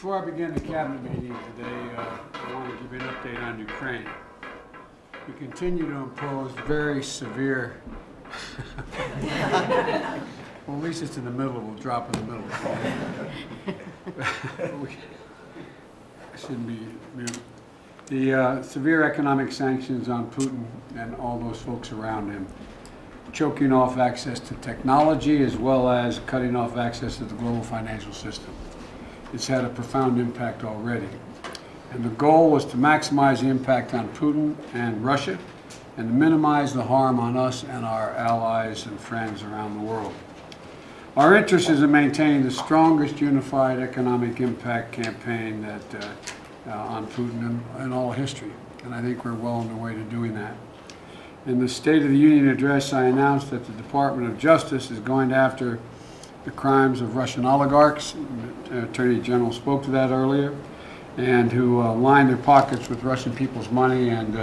Before I begin the cabinet meeting today, I want to give you an update on Ukraine. We continue to impose very severe, well, at least it's in the middle, we'll drop in the middle. I shouldn't be, the severe economic sanctions on Putin and all those folks around him, choking off access to technology as well as cutting off access to the global financial system. It's had a profound impact already. And the goal was to maximize the impact on Putin and Russia and to minimize the harm on us and our allies and friends around the world. Our interest is in maintaining the strongest unified economic impact campaign that on Putin in all history. And I think we're well on the way to doing that. In the State of the Union address, I announced that the Department of Justice is going after the crimes of Russian oligarchs. The Attorney General spoke to that earlier, and who line their pockets with Russian people's money, and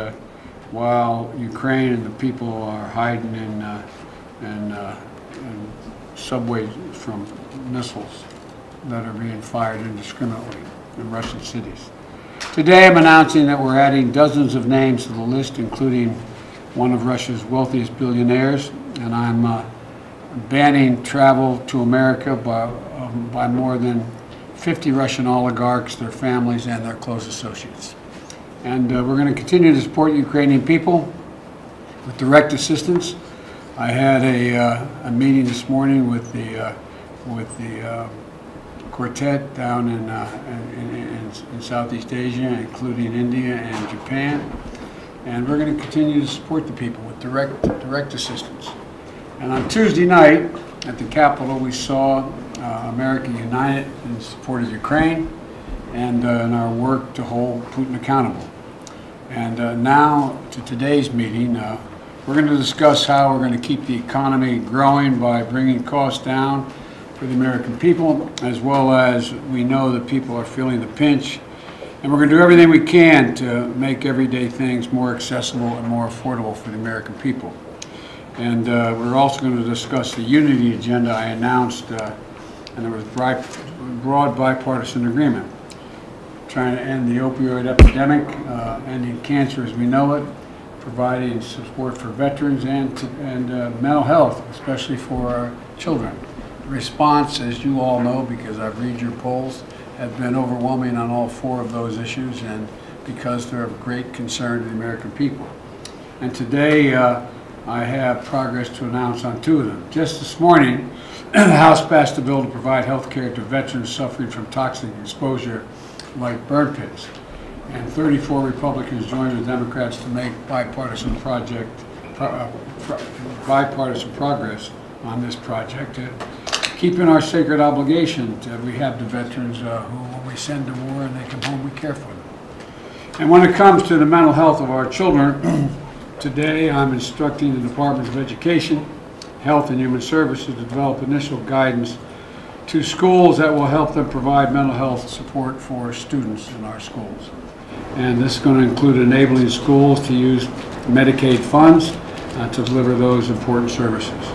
while Ukraine and the people are hiding in subways from missiles that are being fired indiscriminately in Russian cities. Today I'm announcing that we're adding dozens of names to the list, including one of Russia's wealthiest billionaires, and I'm banning travel to America by more than 50 Russian oligarchs, their families, and their close associates. And we're going to continue to support Ukrainian people with direct assistance. I had a meeting this morning with the quartet down in Southeast Asia, including India and Japan. And we're going to continue to support the people with direct assistance. And on Tuesday night at the Capitol, we saw America united in support of Ukraine and in our work to hold Putin accountable. And now to today's meeting, we're going to discuss how we're going to keep the economy growing by bringing costs down for the American people, as well as we know that people are feeling the pinch. And we're going to do everything we can to make everyday things more accessible and more affordable for the American people. And we're also going to discuss the unity agenda I announced, and there was broad bipartisan agreement, trying to end the opioid epidemic, ending cancer as we know it, providing support for veterans and mental health, especially for our children. The response, as you all know, because I've read your polls, has been overwhelming on all four of those issues, and because they're of great concern to the American people. And today, I have progress to announce on two of them. Just this morning, the House passed a bill to provide health care to veterans suffering from toxic exposure like burn pits. And 34 Republicans joined the Democrats to make bipartisan progress on this project, keeping our sacred obligation to we have the veterans who, when we send to war and they come home, we care for them. And when it comes to the mental health of our children, today I'm instructing the Departments of Education, Health and Human Services to develop initial guidance to schools that will help them provide mental health support for students in our schools. And this is going to include enabling schools to use Medicaid funds to deliver those important services.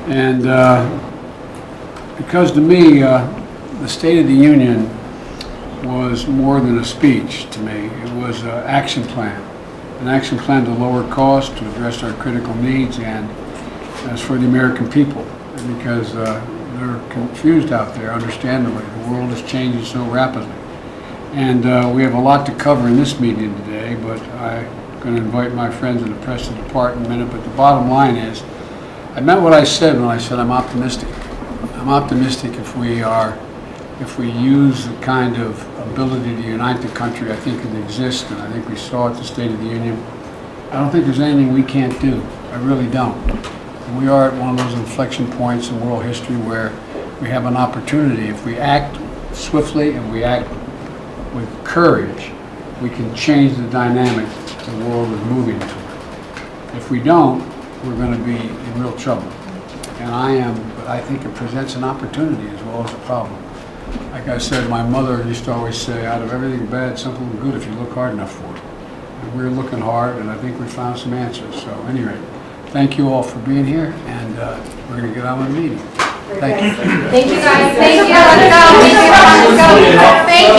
And because to me, the State of the Union was more than a speech to me. It was an action plan. An action plan to lower costs, to address our critical needs, and as for the American people, because they're confused out there, understandably. The world is changing so rapidly. And we have a lot to cover in this meeting today, but I'm going to invite my friends in the press to depart in a minute. But the bottom line is, I meant what I said when I said I'm optimistic. I'm optimistic if we use the kind of ability to unite the country I think it exists, and I think we saw at the State of the Union. I don't think there's anything we can't do. I really don't. And we are at one of those inflection points in world history where we have an opportunity. If we act swiftly and we act with courage, we can change the dynamic the world is moving toward. If we don't, we're going to be in real trouble. And but I think it presents an opportunity as well as a problem. Like I said, my mother used to always say, out of everything bad, something good if you look hard enough for it. And we're looking hard, and I think we found some answers. So anyway, thank you all for being here, and we're going to get on with the meeting. Thank you. Thank you guys. Thank you. Let's go. Thank you.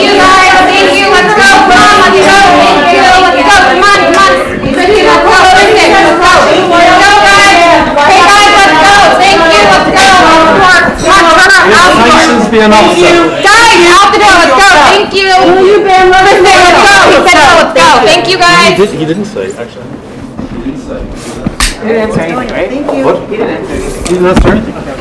be enough. Guys, out the door. Let's go. Thank you. You been let's go. He said no. Let's go. Thank you, guys. He didn't say, actually. He didn't say. He didn't answer anything, right? What? He didn't answer anything. He didn't answer anything.